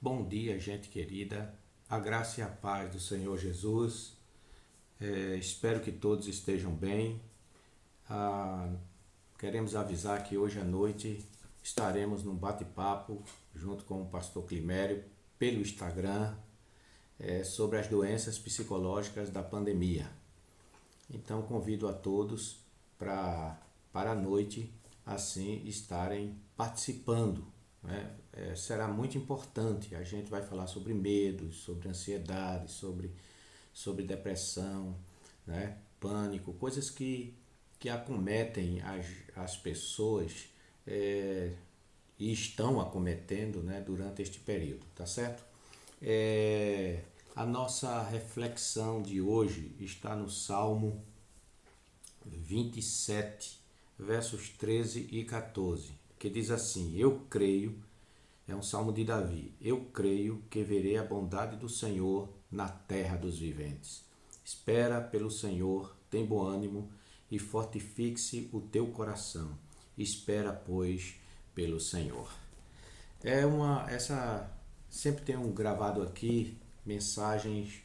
Bom dia, gente querida. A graça e a paz do Senhor Jesus. Espero que todos estejam bem. Ah, Queremos avisar que hoje à noite estaremos num bate-papo junto com o pastor Climério pelo Instagram sobre as doenças psicológicas da pandemia. Então convido a todos para a noite assim estarem participando, né? Será muito importante. A gente vai falar sobre medos, sobre ansiedade, sobre depressão, né? Pânico, coisas que acometem as pessoas e estão acometendo, né, durante este período, tá certo? A nossa reflexão de hoje está no Salmo 27, versos 13 e 14, que diz assim: Eu creio, é um salmo de Davi, eu creio que verei a bondade do Senhor na terra dos viventes. Espera pelo Senhor, tem bom ânimo e fortifique-se o teu coração. Espera, pois, pelo Senhor. Essa sempre tem gravado aqui mensagens,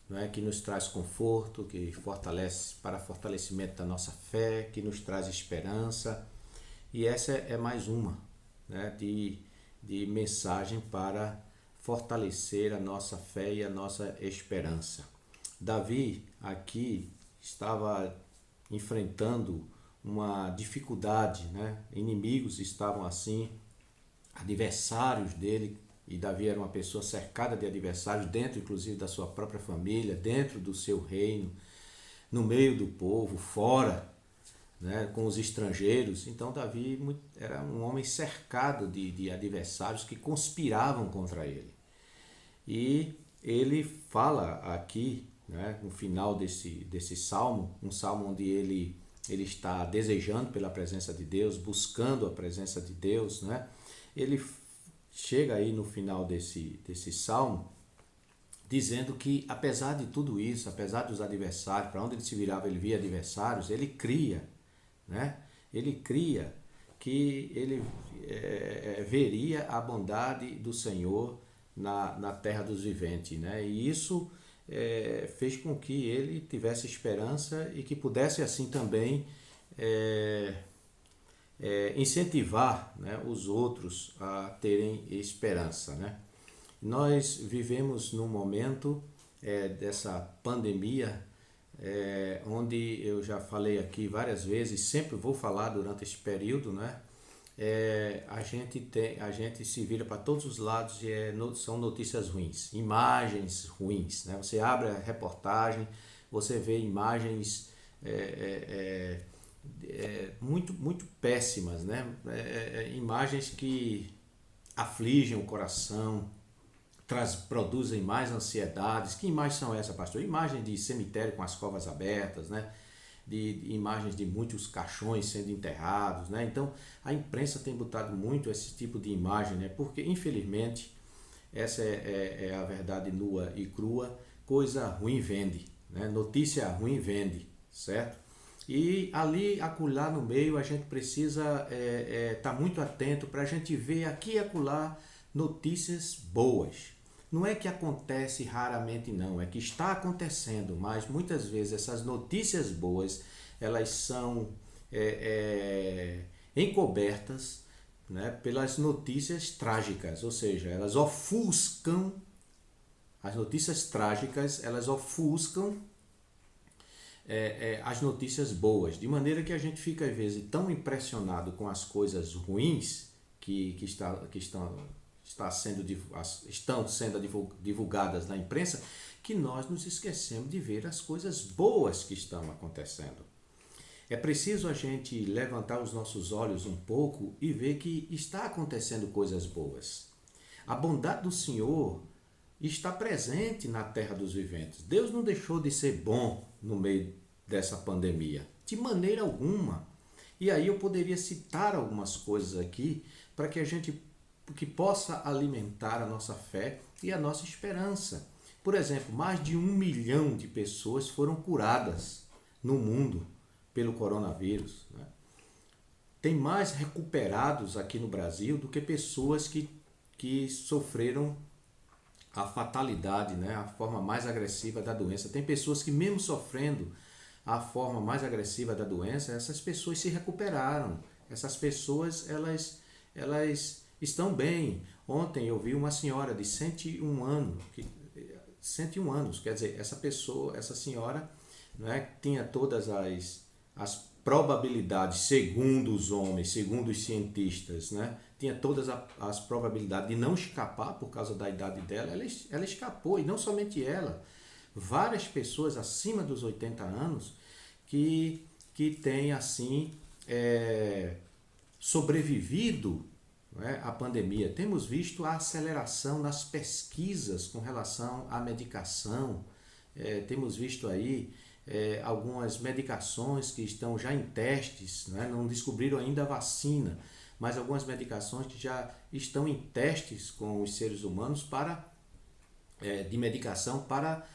não é, que nos traz conforto, que fortalece para fortalecimento da nossa fé, que nos traz esperança. E essa é mais uma, né, de mensagem para fortalecer a nossa fé e a nossa esperança. Davi aqui estava enfrentando uma dificuldade, né? Inimigos estavam assim, adversários dele, e Davi era uma pessoa cercada de adversários, dentro inclusive da sua própria família, dentro do seu reino, no meio do povo, fora, né, com os estrangeiros. Então Davi era um homem cercado de adversários que conspiravam contra ele. E ele fala aqui, né, no final desse salmo, um salmo onde ele está desejando pela presença de Deus, buscando a presença de Deus, né? Ele chega aí no final desse salmo dizendo que, apesar de tudo isso, apesar dos adversários, para onde ele se virava ele via adversários, ele cria, né? Ele cria que ele veria a bondade do Senhor na terra dos viventes, né? E isso fez com que ele tivesse esperança e que pudesse assim também incentivar, né, os outros a terem esperança, né? Nós vivemos num momento dessa pandemia, onde eu já falei aqui várias vezes, sempre vou falar durante este período, né? A gente se vira para todos os lados e são notícias ruins, imagens ruins, né? Você abre a reportagem, você vê imagens muito péssimas, né? Imagens que afligem o coração, produzem mais ansiedades. Que imagens são essas, pastor? Imagens de cemitério com as covas abertas, né? De imagens de muitos caixões sendo enterrados, né? Então a imprensa tem botado muito esse tipo de imagem, né? Porque infelizmente essa é a verdade nua e crua. Coisa ruim vende, né? Notícia ruim vende, certo? E ali, acolá no meio, a gente precisa estar muito atento para a gente ver aqui e acolá notícias boas. Não é que acontece raramente, não, é que está acontecendo, mas muitas vezes essas notícias boas, elas são encobertas, né, pelas notícias trágicas, ou seja, elas ofuscam, as notícias trágicas, elas ofuscam as notícias boas, de maneira que a gente fica às vezes tão impressionado com as coisas ruins estão sendo divulgadas na imprensa, que nós nos esquecemos de ver as coisas boas que estão acontecendo. É preciso a gente levantar os nossos olhos um pouco e ver que está acontecendo coisas boas. A bondade do Senhor está presente na terra dos viventes. Deus não deixou de ser bom no meio dessa pandemia, de maneira alguma. E aí eu poderia citar algumas coisas aqui para que a gente possa alimentar a nossa fé e a nossa esperança. Por exemplo, mais de 1 milhão de pessoas foram curadas no mundo pelo coronavírus, né? Tem mais recuperados aqui no Brasil do que pessoas que sofreram a fatalidade, né? A forma mais agressiva da doença. Tem pessoas que mesmo sofrendo a forma mais agressiva da doença, essas pessoas se recuperaram. Essas pessoas, elas estão bem. Ontem eu vi uma senhora de 101 anos, 101 anos, quer dizer, essa pessoa, essa senhora, né, tinha todas as probabilidades, segundo os homens, segundo os cientistas, né, tinha todas as probabilidades de não escapar por causa da idade dela. Ela escapou, e não somente ela, várias pessoas acima dos 80 anos que têm assim sobrevivido, né, à pandemia. Temos visto a aceleração nas pesquisas com relação à medicação. Temos visto aí algumas medicações que estão já em testes, né? Não descobriram ainda a vacina, mas algumas medicações que já estão em testes com os seres humanos de medicação para,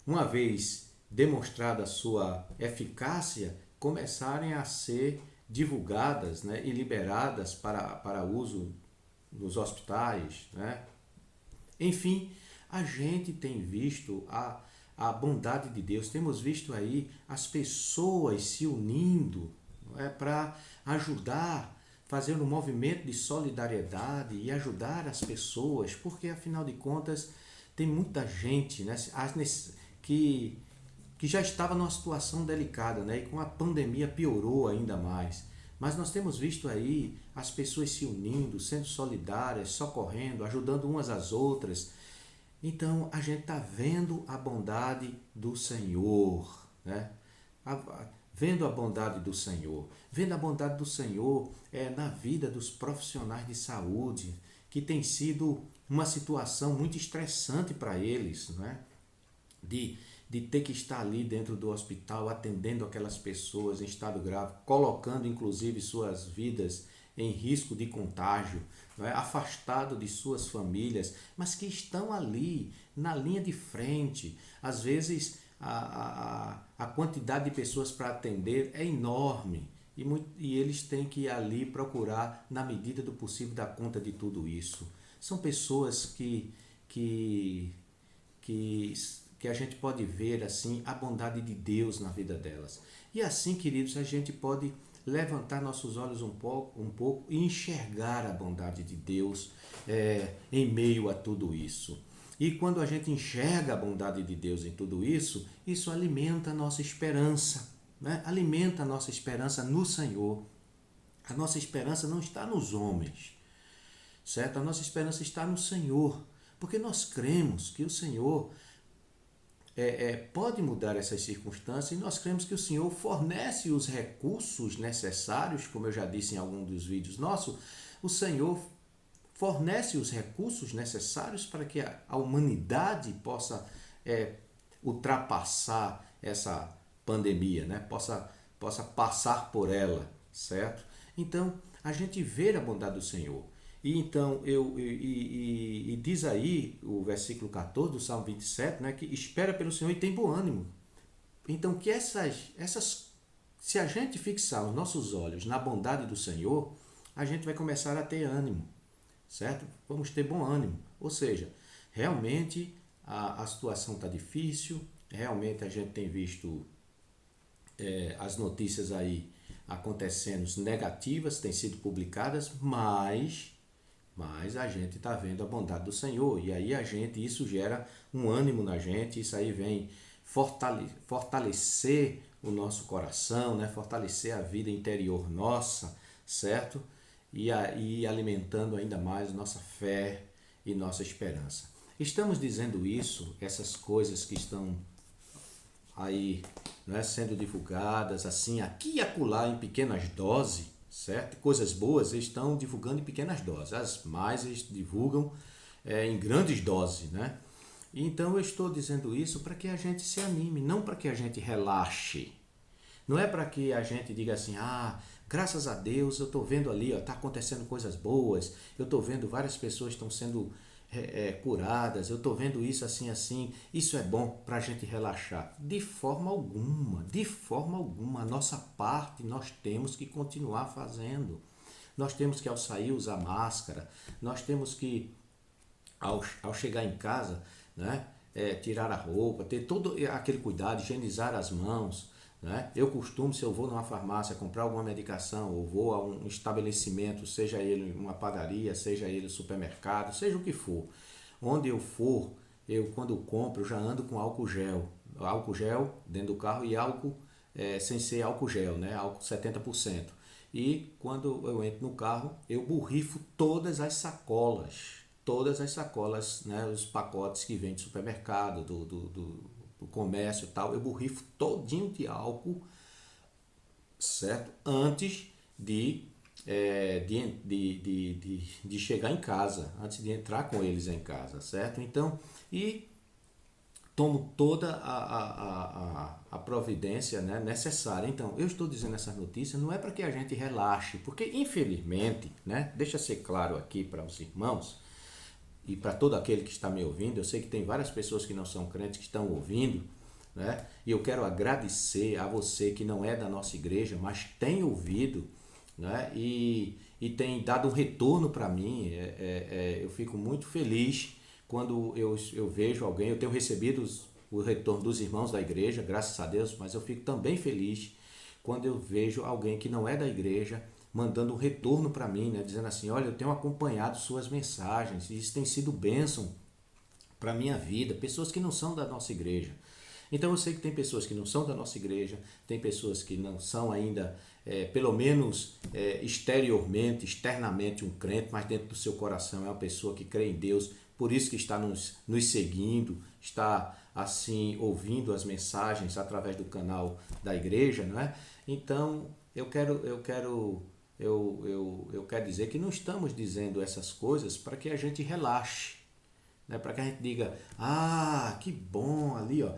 uma vez demonstrada a sua eficácia, começarem a ser divulgadas, né, e liberadas para uso nos hospitais, né? Enfim, a gente tem visto a bondade de Deus, temos visto aí as pessoas se unindo, para ajudar, fazer um movimento de solidariedade e ajudar as pessoas, porque afinal de contas tem muita gente, né, que, que já estava numa situação delicada, né, e com a pandemia piorou ainda mais. Mas nós temos visto aí as pessoas se unindo, sendo solidárias, socorrendo, ajudando umas às outras. Então a gente está vendo a bondade do Senhor, né? Vendo a bondade do Senhor, vendo a bondade do Senhor na vida dos profissionais de saúde, que tem sido uma situação muito estressante para eles, né? De ter que estar ali dentro do hospital atendendo aquelas pessoas em estado grave, colocando inclusive suas vidas em risco de contágio, não é? Afastado de suas famílias, mas que estão ali na linha de frente. Às vezes a quantidade de pessoas para atender é enorme e eles têm que ir ali procurar, na medida do possível, dar conta de tudo isso. São pessoas que, que a gente pode ver assim a bondade de Deus na vida delas. E assim, queridos, a gente pode levantar nossos olhos um pouco e enxergar a bondade de Deus em meio a tudo isso. E quando a gente enxerga a bondade de Deus em tudo isso, isso alimenta a nossa esperança, né? Alimenta a nossa esperança no Senhor. A nossa esperança não está nos homens, certo? A nossa esperança está no Senhor, porque nós cremos que o Senhor pode mudar essas circunstâncias, e nós cremos que o Senhor fornece os recursos necessários, como eu já disse em algum dos vídeos nossos. O Senhor fornece os recursos necessários para que a humanidade possa ultrapassar essa pandemia, né? Possa passar por ela, certo? Então, a gente vê a bondade do Senhor. E então, diz aí o versículo 14 do Salmo 27, né, que espera pelo Senhor e tem bom ânimo. Então, que se a gente fixar os nossos olhos na bondade do Senhor, a gente vai começar a ter ânimo, certo? Vamos ter bom ânimo. Ou seja, realmente a situação está difícil, realmente a gente tem visto as notícias aí acontecendo negativas, têm sido publicadas, mas a gente está vendo a bondade do Senhor, e aí isso gera um ânimo na gente, isso aí vem fortalecer o nosso coração, né? Fortalecer a vida interior nossa, certo? E aí alimentando ainda mais nossa fé e nossa esperança. Estamos dizendo isso, essas coisas que estão aí, né, sendo divulgadas assim, aqui e acolá em pequenas doses, certo? Coisas boas eles estão divulgando em pequenas doses, as mais eles divulgam em grandes doses, né? Então eu estou dizendo isso para que a gente se anime, não para que a gente relaxe. Não é para que a gente diga assim, graças a Deus eu estou vendo ali, está acontecendo coisas boas, eu estou vendo várias pessoas estão sendo curadas, eu estou vendo isso assim, isso é bom para a gente relaxar. De forma alguma, a nossa parte nós temos que continuar fazendo. Nós temos que, ao sair, usar máscara, nós temos que ao chegar em casa, né? Tirar a roupa, ter todo aquele cuidado, higienizar as mãos, né? Eu costumo, se eu vou numa farmácia comprar alguma medicação, ou vou a um estabelecimento, seja ele uma padaria, seja ele um supermercado, seja o que for, onde eu for, eu quando eu compro, eu já ando com álcool gel dentro do carro e álcool sem ser álcool gel, né? Álcool 70%. E quando eu entro no carro, eu borrifo todas as sacolas, né? Os pacotes que vêm de supermercado, do comércio e tal, eu borrifo todinho de álcool, certo? Antes de chegar em casa, antes de entrar com eles em casa, certo? Então, e tomo toda a providência, né, necessária. Então, eu estou dizendo essas notícias não é para que a gente relaxe, porque infelizmente, né, deixa ser claro aqui para os irmãos e para todo aquele que está me ouvindo, eu sei que tem várias pessoas que não são crentes que estão ouvindo, né, e eu quero agradecer a você que não é da nossa igreja, mas tem ouvido, né, e tem dado um retorno para mim. Eu fico muito feliz quando eu vejo alguém, eu tenho recebido o retorno dos irmãos da igreja, graças a Deus, mas eu fico também feliz quando eu vejo alguém que não é da igreja mandando um retorno para mim, né, dizendo assim, olha, eu tenho acompanhado suas mensagens, e isso tem sido bênção para a minha vida, pessoas que não são da nossa igreja. Então eu sei que tem pessoas que não são da nossa igreja, tem pessoas que não são ainda, pelo menos exteriormente, externamente um crente, mas dentro do seu coração é uma pessoa que crê em Deus, por isso que está nos seguindo, está assim ouvindo as mensagens através do canal da igreja, não é? Então eu quero dizer que não estamos dizendo essas coisas para que a gente relaxe, né? Para que a gente diga, ah, que bom ali, ó,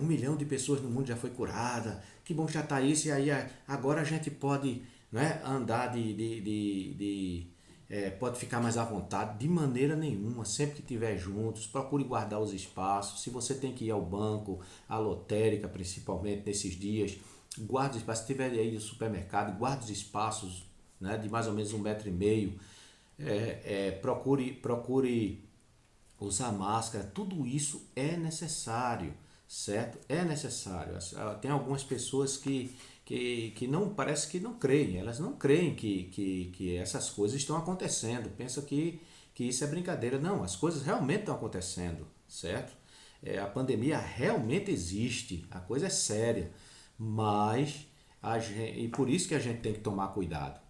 1 milhão de pessoas no mundo já foi curada, que bom que já está isso, e aí agora a gente pode, né, andar pode ficar mais à vontade, de maneira nenhuma, sempre que estiver juntos, procure guardar os espaços, se você tem que ir ao banco, à lotérica, principalmente nesses dias, guarde os espaços, se estiver aí no supermercado, guarde os espaços, né, de mais ou menos 1,5 m, procure usar máscara, tudo isso é necessário, certo? É necessário. Tem algumas pessoas que não, parece que não creem, elas não creem que essas coisas estão acontecendo, pensam que isso é brincadeira. Não, as coisas realmente estão acontecendo, certo? A pandemia realmente existe, a coisa é séria, mas e por isso que a gente tem que tomar cuidado.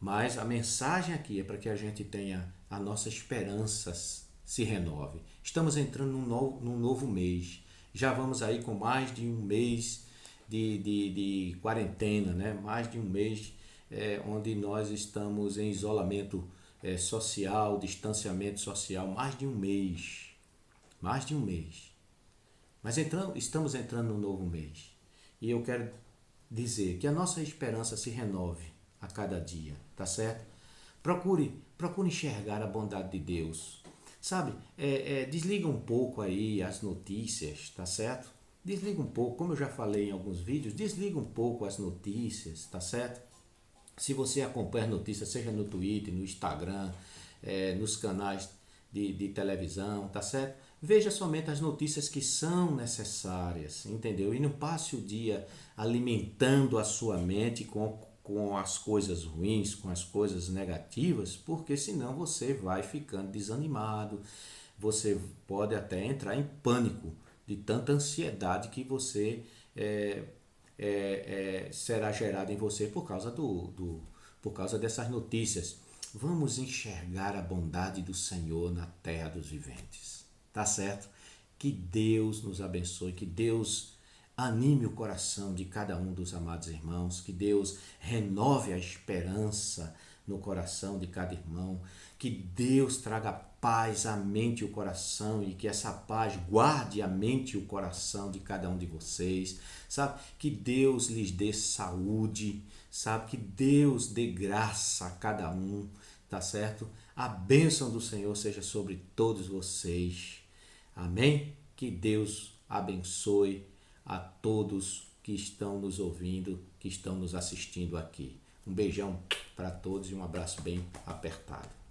Mas a mensagem aqui é para que a gente tenha a nossa esperança se renove. Estamos entrando num novo mês. Já vamos aí com mais de um mês de quarentena, né? Mais de um mês onde nós estamos em isolamento social, distanciamento social, mais de um mês. Mais de um mês. Mas estamos entrando num novo mês. E eu quero dizer que a nossa esperança se renove a cada dia, tá certo? Procure enxergar a bondade de Deus. Sabe, desliga um pouco aí as notícias, tá certo? Desliga um pouco, como eu já falei em alguns vídeos, desliga um pouco as notícias, tá certo? Se você acompanha notícias, seja no Twitter, no Instagram, nos canais de televisão, tá certo? Veja somente as notícias que são necessárias, entendeu? E não passe o dia alimentando a sua mente com as coisas ruins, com as coisas negativas, porque senão você vai ficando desanimado, você pode até entrar em pânico de tanta ansiedade que você será gerada em você por causa por causa dessas notícias. Vamos enxergar a bondade do Senhor na terra dos viventes. Tá certo? Que Deus nos abençoe, que Deus anime o coração de cada um dos amados irmãos, que Deus renove a esperança no coração de cada irmão, que Deus traga paz à mente e o coração, e que essa paz guarde a mente e o coração de cada um de vocês, sabe? Que Deus lhes dê saúde, sabe? Que Deus dê graça a cada um, tá certo? A bênção do Senhor seja sobre todos vocês. Amém? Que Deus abençoe a todos que estão nos ouvindo, que estão nos assistindo aqui. Um beijão para todos e um abraço bem apertado.